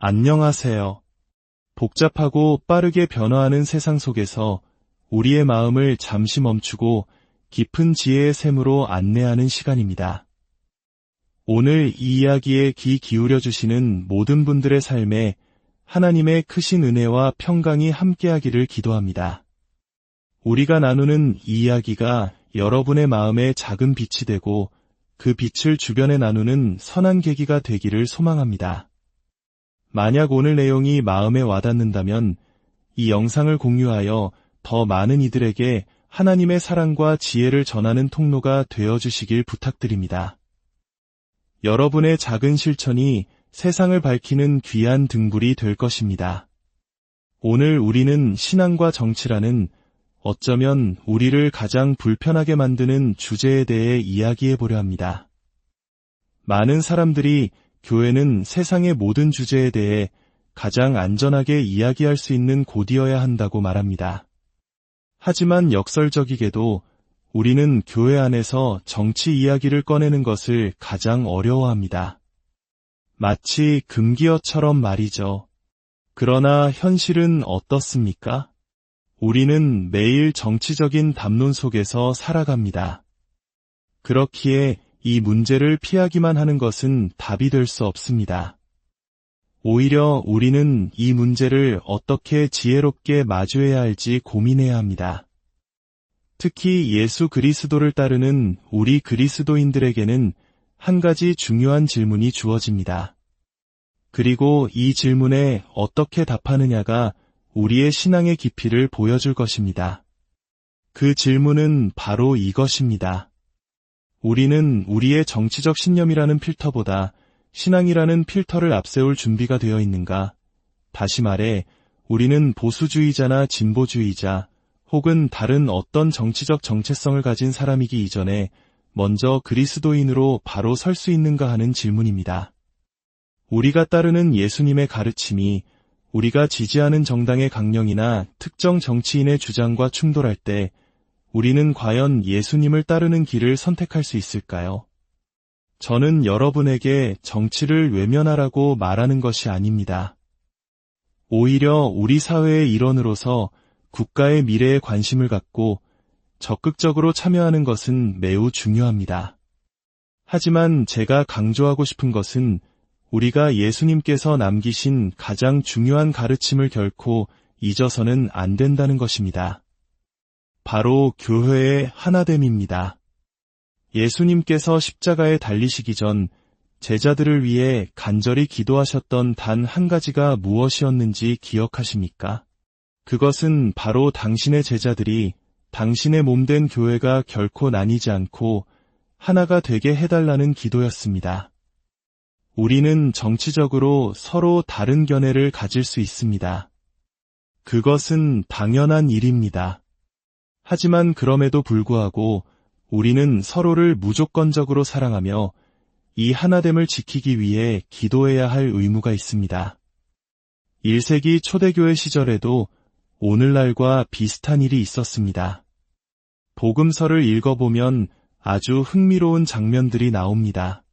안녕하세요. 복잡하고 빠르게 변화하는 세상 속에서 우리의 마음을 잠시 멈추고 깊은 지혜의 샘으로 안내하는 시간입니다. 오늘 이 이야기에 귀 기울여 주시는 모든 분들의 삶에 하나님의 크신 은혜와 평강이 함께하기를 기도합니다. 우리가 나누는 이 이야기가 여러분의 마음에 작은 빛이 되고 그 빛을 주변에 나누는 선한 계기가 되기를 소망합니다. 만약 오늘 내용이 마음에 와닿는다면 이 영상을 공유하여 더 많은 이들에게 하나님의 사랑과 지혜를 전하는 통로가 되어주시길 부탁드립니다. 여러분의 작은 실천이 세상을 밝히는 귀한 등불이 될 것입니다. 오늘 우리는 신앙과 정치라는 어쩌면 우리를 가장 불편하게 만드는 주제에 대해 이야기해 보려 합니다. 많은 사람들이 교회는 세상의 모든 주제에 대해 가장 안전하게 이야기할 수 있는 곳이어야 한다고 말합니다. 하지만 역설적이게도 우리는 교회 안에서 정치 이야기를 꺼내는 것을 가장 어려워합니다. 마치 금기어처럼 말이죠. 그러나 현실은 어떻습니까? 우리는 매일 정치적인 담론 속에서 살아갑니다. 그렇기에 이 문제를 피하기만 하는 것은 답이 될 수 없습니다. 오히려 우리는 이 문제를 어떻게 지혜롭게 마주해야 할지 고민해야 합니다. 특히 예수 그리스도를 따르는 우리 그리스도인들에게는 한 가지 중요한 질문이 주어집니다. 그리고 이 질문에 어떻게 답하느냐가 우리의 신앙의 깊이를 보여줄 것입니다. 그 질문은 바로 이것입니다. 우리는 우리의 정치적 신념이라는 필터보다 신앙이라는 필터를 앞세울 준비가 되어 있는가? 다시 말해, 우리는 보수주의자나 진보주의자, 혹은 다른 어떤 정치적 정체성을 가진 사람이기 이전에 먼저 그리스도인으로 바로 설 수 있는가 하는 질문입니다. 우리가 따르는 예수님의 가르침이 우리가 지지하는 정당의 강령이나 특정 정치인의 주장과 충돌할 때 우리는 과연 예수님을 따르는 길을 선택할 수 있을까요? 저는 여러분에게 정치를 외면하라고 말하는 것이 아닙니다. 오히려 우리 사회의 일원으로서 국가의 미래에 관심을 갖고 적극적으로 참여하는 것은 매우 중요합니다. 하지만 제가 강조하고 싶은 것은 우리가 예수님께서 남기신 가장 중요한 가르침을 결코 잊어서는 안 된다는 것입니다. 바로 교회의 하나됨입니다. 예수님께서 십자가에 달리시기 전 제자들을 위해 간절히 기도하셨던 단 한 가지가 무엇이었는지 기억하십니까? 그것은 바로 당신의 제자들이 당신의 몸된 교회가 결코 나뉘지 않고 하나가 되게 해달라는 기도였습니다. 우리는 정치적으로 서로 다른 견해를 가질 수 있습니다. 그것은 당연한 일입니다. 하지만 그럼에도 불구하고 우리는 서로를 무조건적으로 사랑하며 이 하나됨을 지키기 위해 기도해야 할 의무가 있습니다. 1세기 초대교회 시절에도 오늘날과 비슷한 일이 있었습니다. 복음서를 읽어보면 아주 흥미로운 장면들이 나옵니다.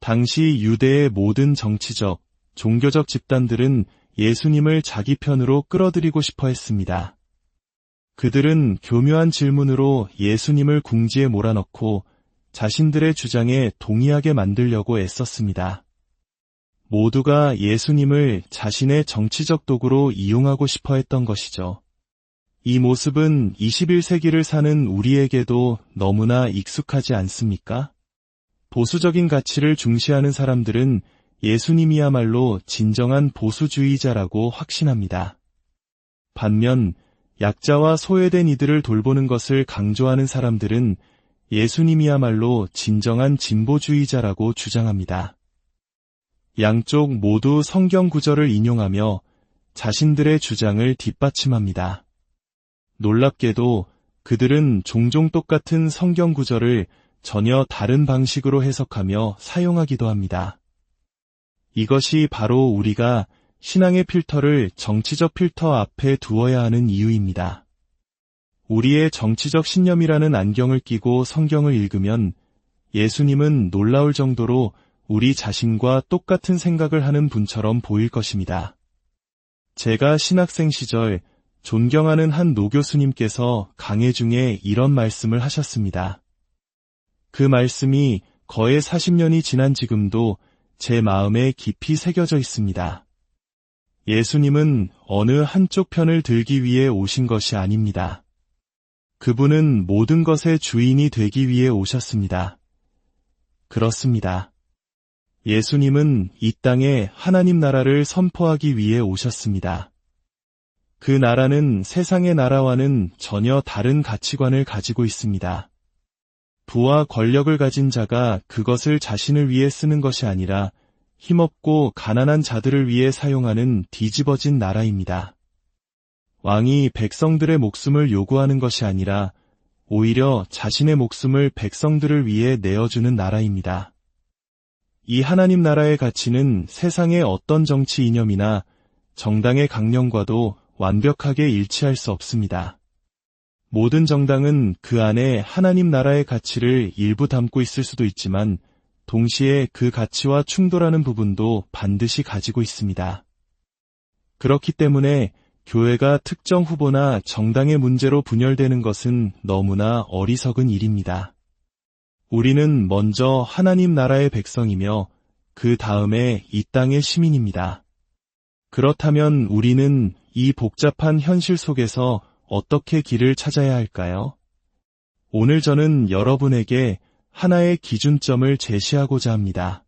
당시 유대의 모든 정치적, 종교적 집단들은 예수님을 자기 편으로 끌어들이고 싶어 했습니다. 그들은 교묘한 질문으로 예수님을 궁지에 몰아넣고 자신들의 주장에 동의하게 만들려고 애썼습니다. 모두가 예수님을 자신의 정치적 도구로 이용하고 싶어 했던 것이죠. 이 모습은 21세기를 사는 우리에게도 너무나 익숙하지 않습니까? 보수적인 가치를 중시하는 사람들은 예수님이야말로 진정한 보수주의자라고 확신합니다. 반면 약자와 소외된 이들을 돌보는 것을 강조하는 사람들은 예수님이야말로 진정한 진보주의자라고 주장합니다. 양쪽 모두 성경 구절을 인용하며 자신들의 주장을 뒷받침합니다. 놀랍게도 그들은 종종 똑같은 성경 구절을 전혀 다른 방식으로 해석하며 사용하기도 합니다. 이것이 바로 우리가 신앙의 필터를 정치적 필터 앞에 두어야 하는 이유입니다. 우리의 정치적 신념이라는 안경을 끼고 성경을 읽으면 예수님은 놀라울 정도로 우리 자신과 똑같은 생각을 하는 분처럼 보일 것입니다. 제가 신학생 시절 존경하는 한 노교수님께서 강해 중에 이런 말씀을 하셨습니다. 그 말씀이 거의 40년이 지난 지금도 제 마음에 깊이 새겨져 있습니다. 예수님은 어느 한쪽 편을 들기 위해 오신 것이 아닙니다. 그분은 모든 것의 주인이 되기 위해 오셨습니다. 그렇습니다. 예수님은 이 땅에 하나님 나라를 선포하기 위해 오셨습니다. 그 나라는 세상의 나라와는 전혀 다른 가치관을 가지고 있습니다. 부와 권력을 가진 자가 그것을 자신을 위해 쓰는 것이 아니라 힘없고 가난한 자들을 위해 사용하는 뒤집어진 나라입니다. 왕이 백성들의 목숨을 요구하는 것이 아니라 오히려 자신의 목숨을 백성들을 위해 내어주는 나라입니다. 이 하나님 나라의 가치는 세상의 어떤 정치 이념이나 정당의 강령과도 완벽하게 일치할 수 없습니다. 모든 정당은 그 안에 하나님 나라의 가치를 일부 담고 있을 수도 있지만 동시에 그 가치와 충돌하는 부분도 반드시 가지고 있습니다. 그렇기 때문에 교회가 특정 후보나 정당의 문제로 분열되는 것은 너무나 어리석은 일입니다. 우리는 먼저 하나님 나라의 백성이며 그 다음에 이 땅의 시민입니다. 그렇다면 우리는 이 복잡한 현실 속에서 어떻게 길을 찾아야 할까요? 오늘 저는 여러분에게 하나의 기준점을 제시하고자 합니다.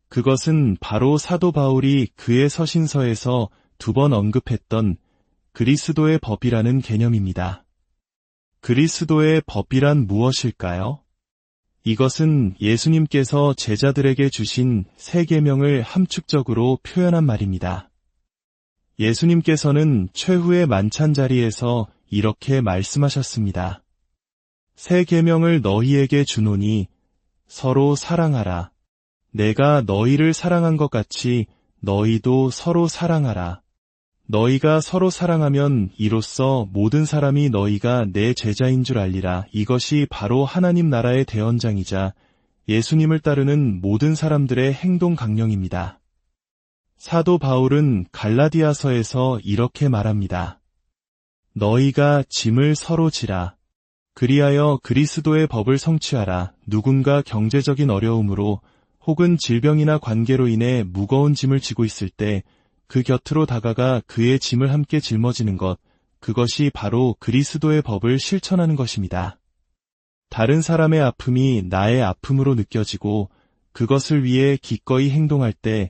그것은 바로 사도 바울이 그의 서신서에서 2번 언급했던 그리스도의 법이라는 개념입니다. 그리스도의 법이란 무엇일까요? 이것은 예수님께서 제자들에게 주신 세 계명을 함축적으로 표현한 말입니다. 예수님께서는 최후의 만찬 자리에서 이렇게 말씀하셨습니다. 새 계명을 너희에게 주노니 서로 사랑하라. 내가 너희를 사랑한 것 같이 너희도 서로 사랑하라. 너희가 서로 사랑하면 이로써 모든 사람이 너희가 내 제자인 줄 알리라. 이것이 바로 하나님 나라의 대언장이자 예수님을 따르는 모든 사람들의 행동 강령입니다. 사도 바울은 갈라디아서에서 이렇게 말합니다. 너희가 짐을 서로 지라. 그리하여 그리스도의 법을 성취하라. 누군가 경제적인 어려움으로 혹은 질병이나 관계로 인해 무거운 짐을 지고 있을 때 그 곁으로 다가가 그의 짐을 함께 짊어지는 것, 그것이 바로 그리스도의 법을 실천하는 것입니다. 다른 사람의 아픔이 나의 아픔으로 느껴지고 그것을 위해 기꺼이 행동할 때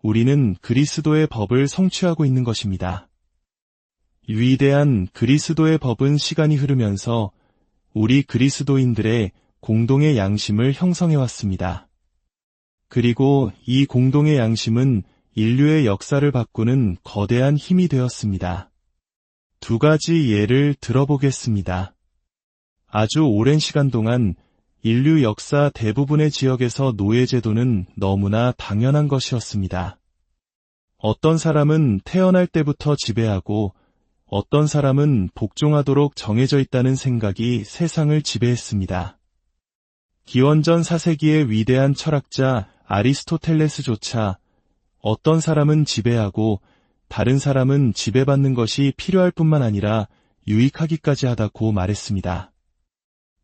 우리는 그리스도의 법을 성취하고 있는 것입니다. 위대한 그리스도의 법은 시간이 흐르면서 우리 그리스도인들의 공동의 양심을 형성해왔습니다. 그리고 이 공동의 양심은 인류의 역사를 바꾸는 거대한 힘이 되었습니다. 2가지 예를 들어보겠습니다. 아주 오랜 시간 동안 인류 역사 대부분의 지역에서 노예제도는 너무나 당연한 것이었습니다. 어떤 사람은 태어날 때부터 지배하고 어떤 사람은 복종하도록 정해져 있다는 생각이 세상을 지배했습니다. 기원전 4세기의 위대한 철학자 아리스토텔레스조차 어떤 사람은 지배하고 다른 사람은 지배받는 것이 필요할 뿐만 아니라 유익하기까지 하다고 말했습니다.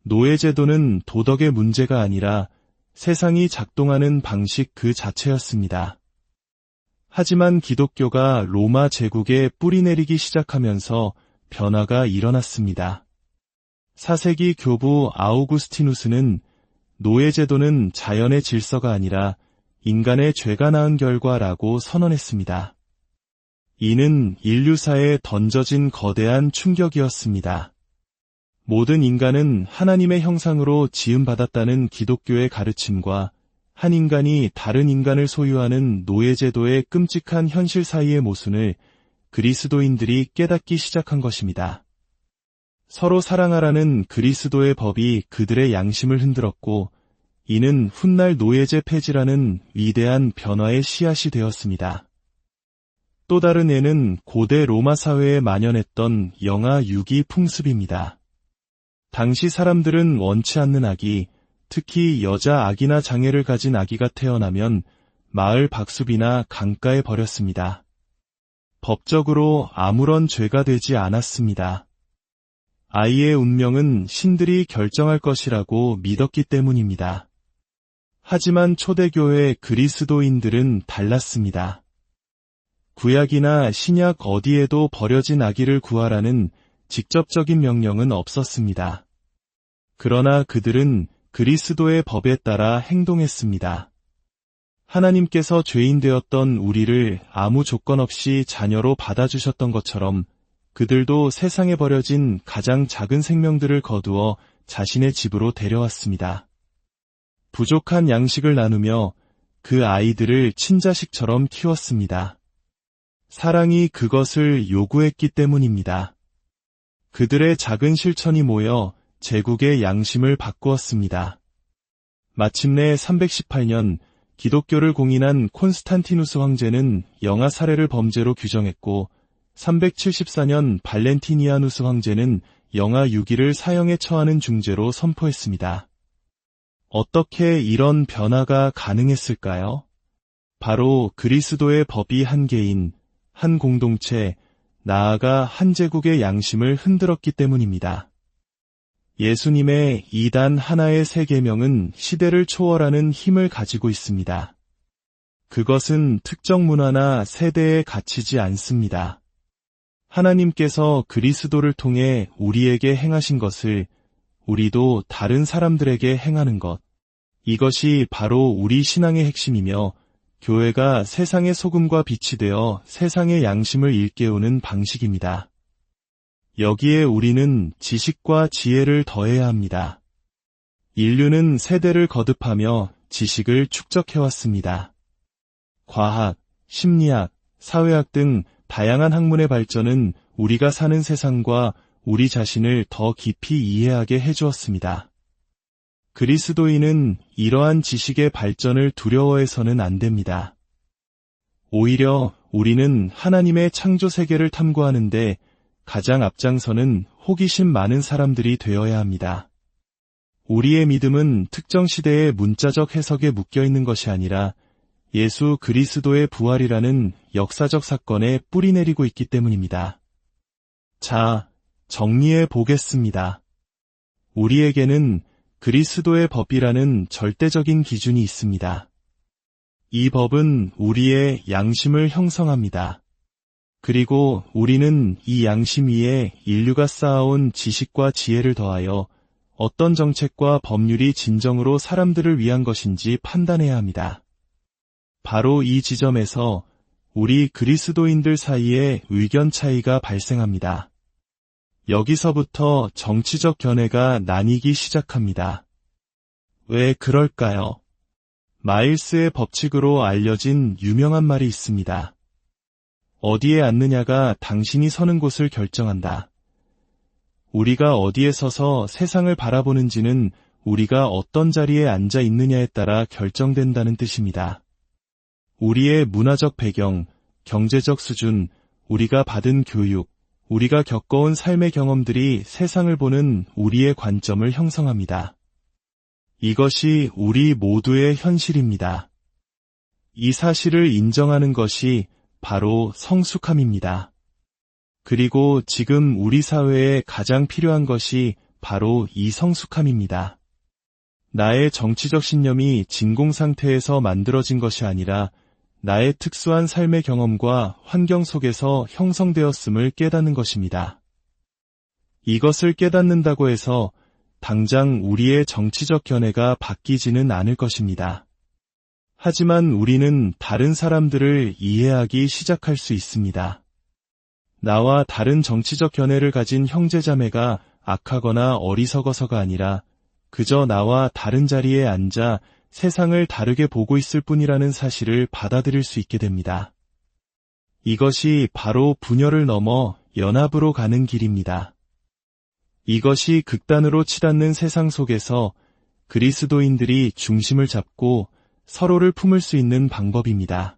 노예제도는 도덕의 문제가 아니라 세상이 작동하는 방식 그 자체였습니다. 하지만 기독교가 로마 제국에 뿌리내리기 시작하면서 변화가 일어났습니다. 4세기 교부 아우구스티누스는 노예제도는 자연의 질서가 아니라 인간의 죄가 낳은 결과라고 선언했습니다. 이는 인류사에 던져진 거대한 충격이었습니다. 모든 인간은 하나님의 형상으로 지음받았다는 기독교의 가르침과 한 인간이 다른 인간을 소유하는 노예제도의 끔찍한 현실 사이의 모순을 그리스도인들이 깨닫기 시작한 것입니다. 서로 사랑하라는 그리스도의 법이 그들의 양심을 흔들었고 이는 훗날 노예제 폐지라는 위대한 변화의 씨앗이 되었습니다. 또 다른 예는 고대 로마 사회에 만연했던 영아 유기 풍습입니다. 당시 사람들은 원치 않는 악이 특히 여자 아기나 장애를 가진 아기가 태어나면 마을 박수비나 강가에 버렸습니다. 법적으로 아무런 죄가 되지 않았습니다. 아이의 운명은 신들이 결정할 것이라고 믿었기 때문입니다. 하지만 초대교회 그리스도인들은 달랐습니다. 구약이나 신약 어디에도 버려진 아기를 구하라는 직접적인 명령은 없었습니다. 그러나 그들은 그리스도의 법에 따라 행동했습니다. 하나님께서 죄인 되었던 우리를 아무 조건 없이 자녀로 받아주셨던 것처럼 그들도 세상에 버려진 가장 작은 생명들을 거두어 자신의 집으로 데려왔습니다. 부족한 양식을 나누며 그 아이들을 친자식처럼 키웠습니다. 사랑이 그것을 요구했기 때문입니다. 그들의 작은 실천이 모여 제국의 양심을 바꾸었습니다. 마침내 318년 기독교를 공인한 콘스탄티누스 황제는 영아 살해를 범죄로 규정했고 374년 발렌티니아누스 황제는 영아 유기를 사형에 처하는 중죄로 선포했습니다. 어떻게 이런 변화가 가능했을까요? 바로 그리스도의 법이 한 개인, 한 공동체, 나아가 한 제국의 양심을 흔들었기 때문입니다. 예수님의 이 단 하나의 세 계명은 시대를 초월하는 힘을 가지고 있습니다. 그것은 특정 문화나 세대에 갇히지 않습니다. 하나님께서 그리스도를 통해 우리에게 행하신 것을 우리도 다른 사람들에게 행하는 것. 이것이 바로 우리 신앙의 핵심이며 교회가 세상의 소금과 빛이 되어 세상의 양심을 일깨우는 방식입니다. 여기에 우리는 지식과 지혜를 더해야 합니다. 인류는 세대를 거듭하며 지식을 축적해왔습니다. 과학, 심리학, 사회학 등 다양한 학문의 발전은 우리가 사는 세상과 우리 자신을 더 깊이 이해하게 해주었습니다. 그리스도인은 이러한 지식의 발전을 두려워해서는 안 됩니다. 오히려 우리는 하나님의 창조 세계를 탐구하는데 가장 앞장서는 호기심 많은 사람들이 되어야 합니다. 우리의 믿음은 특정 시대의 문자적 해석에 묶여있는 것이 아니라 예수 그리스도의 부활이라는 역사적 사건에 뿌리 내리고 있기 때문입니다. 자, 정리해 보겠습니다. 우리에게는 그리스도의 법이라는 절대적인 기준이 있습니다. 이 법은 우리의 양심을 형성합니다. 그리고 우리는 이 양심 위에 인류가 쌓아온 지식과 지혜를 더하여 어떤 정책과 법률이 진정으로 사람들을 위한 것인지 판단해야 합니다. 바로 이 지점에서 우리 그리스도인들 사이에 의견 차이가 발생합니다. 여기서부터 정치적 견해가 나뉘기 시작합니다. 왜 그럴까요? 마일스의 법칙으로 알려진 유명한 말이 있습니다. 어디에 앉느냐가 당신이 서는 곳을 결정한다. 우리가 어디에 서서 세상을 바라보는지는 우리가 어떤 자리에 앉아 있느냐에 따라 결정된다는 뜻입니다. 우리의 문화적 배경, 경제적 수준, 우리가 받은 교육, 우리가 겪어온 삶의 경험들이 세상을 보는 우리의 관점을 형성합니다. 이것이 우리 모두의 현실입니다. 이 사실을 인정하는 것이 바로 성숙함입니다. 그리고 지금 우리 사회에 가장 필요한 것이 바로 이 성숙함입니다. 나의 정치적 신념이 진공 상태에서 만들어진 것이 아니라 나의 특수한 삶의 경험과 환경 속에서 형성되었음을 깨닫는 것입니다. 이것을 깨닫는다고 해서 당장 우리의 정치적 견해가 바뀌지는 않을 것입니다. 하지만 우리는 다른 사람들을 이해하기 시작할 수 있습니다. 나와 다른 정치적 견해를 가진 형제자매가 악하거나 어리석어서가 아니라 그저 나와 다른 자리에 앉아 세상을 다르게 보고 있을 뿐이라는 사실을 받아들일 수 있게 됩니다. 이것이 바로 분열을 넘어 연합으로 가는 길입니다. 이것이 극단으로 치닫는 세상 속에서 그리스도인들이 중심을 잡고 서로를 품을 수 있는 방법입니다.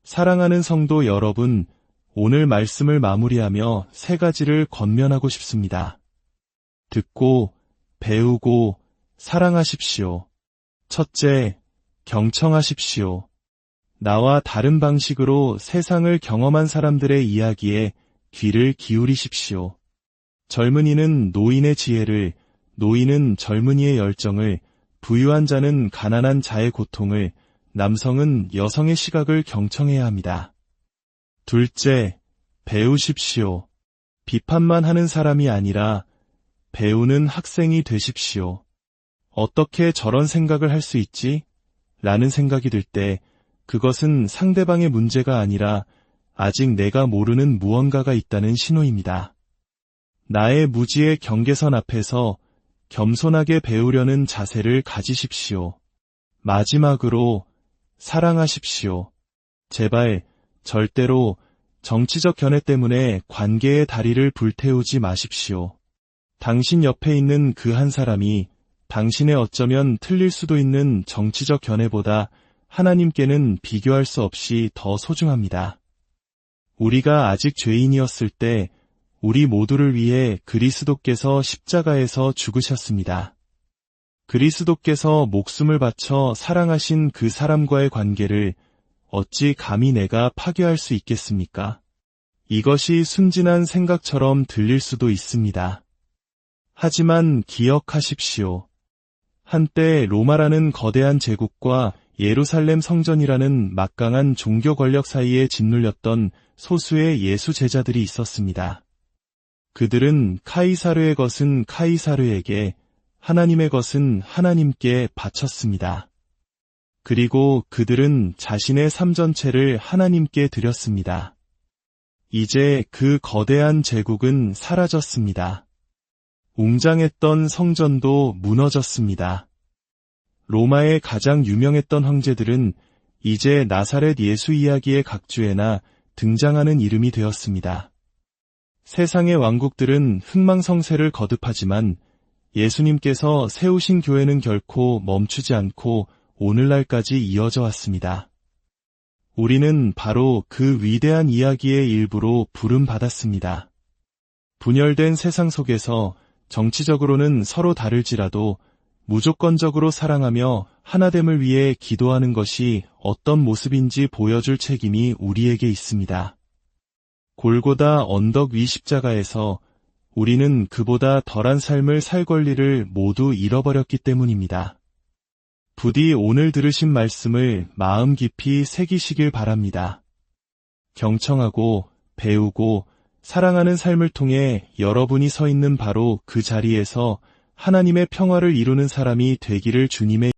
사랑하는 성도 여러분, 오늘 말씀을 마무리하며 세 가지를 권면하고 싶습니다. 듣고, 배우고, 사랑하십시오. 첫째, 경청하십시오. 나와 다른 방식으로 세상을 경험한 사람들의 이야기에 귀를 기울이십시오. 젊은이는 노인의 지혜를, 노인은 젊은이의 열정을, 부유한 자는 가난한 자의 고통을, 남성은 여성의 시각을 경청해야 합니다. 둘째, 배우십시오. 비판만 하는 사람이 아니라 배우는 학생이 되십시오. 어떻게 저런 생각을 할 수 있지? 라는 생각이 들 때 그것은 상대방의 문제가 아니라 아직 내가 모르는 무언가가 있다는 신호입니다. 나의 무지의 경계선 앞에서 겸손하게 배우려는 자세를 가지십시오. 마지막으로 사랑하십시오. 제발 절대로 정치적 견해 때문에 관계의 다리를 불태우지 마십시오. 당신 옆에 있는 그 한 사람이 당신의 어쩌면 틀릴 수도 있는 정치적 견해보다 하나님께는 비교할 수 없이 더 소중합니다. 우리가 아직 죄인이었을 때 우리 모두를 위해 그리스도께서 십자가에서 죽으셨습니다. 그리스도께서 목숨을 바쳐 사랑하신 그 사람과의 관계를 어찌 감히 내가 파괴할 수 있겠습니까? 이것이 순진한 생각처럼 들릴 수도 있습니다. 하지만 기억하십시오. 한때 로마라는 거대한 제국과 예루살렘 성전이라는 막강한 종교 권력 사이에 짓눌렸던 소수의 예수 제자들이 있었습니다. 그들은 카이사르의 것은 카이사르에게, 하나님의 것은 하나님께 바쳤습니다. 그리고 그들은 자신의 삶 전체를 하나님께 드렸습니다. 이제 그 거대한 제국은 사라졌습니다. 웅장했던 성전도 무너졌습니다. 로마의 가장 유명했던 황제들은 이제 나사렛 예수 이야기의 각주에나 등장하는 이름이 되었습니다. 세상의 왕국들은 흥망성쇠를 거듭하지만 예수님께서 세우신 교회는 결코 멈추지 않고 오늘날까지 이어져 왔습니다. 우리는 바로 그 위대한 이야기의 일부로 부름받았습니다. 분열된 세상 속에서 정치적으로는 서로 다를지라도 무조건적으로 사랑하며 하나됨을 위해 기도하는 것이 어떤 모습인지 보여줄 책임이 우리에게 있습니다. 골고다 언덕 위 십자가에서 우리는 그보다 덜한 삶을 살 권리를 모두 잃어버렸기 때문입니다. 부디 오늘 들으신 말씀을 마음 깊이 새기시길 바랍니다. 경청하고 배우고 사랑하는 삶을 통해 여러분이 서 있는 바로 그 자리에서 하나님의 평화를 이루는 사람이 되기를 주님의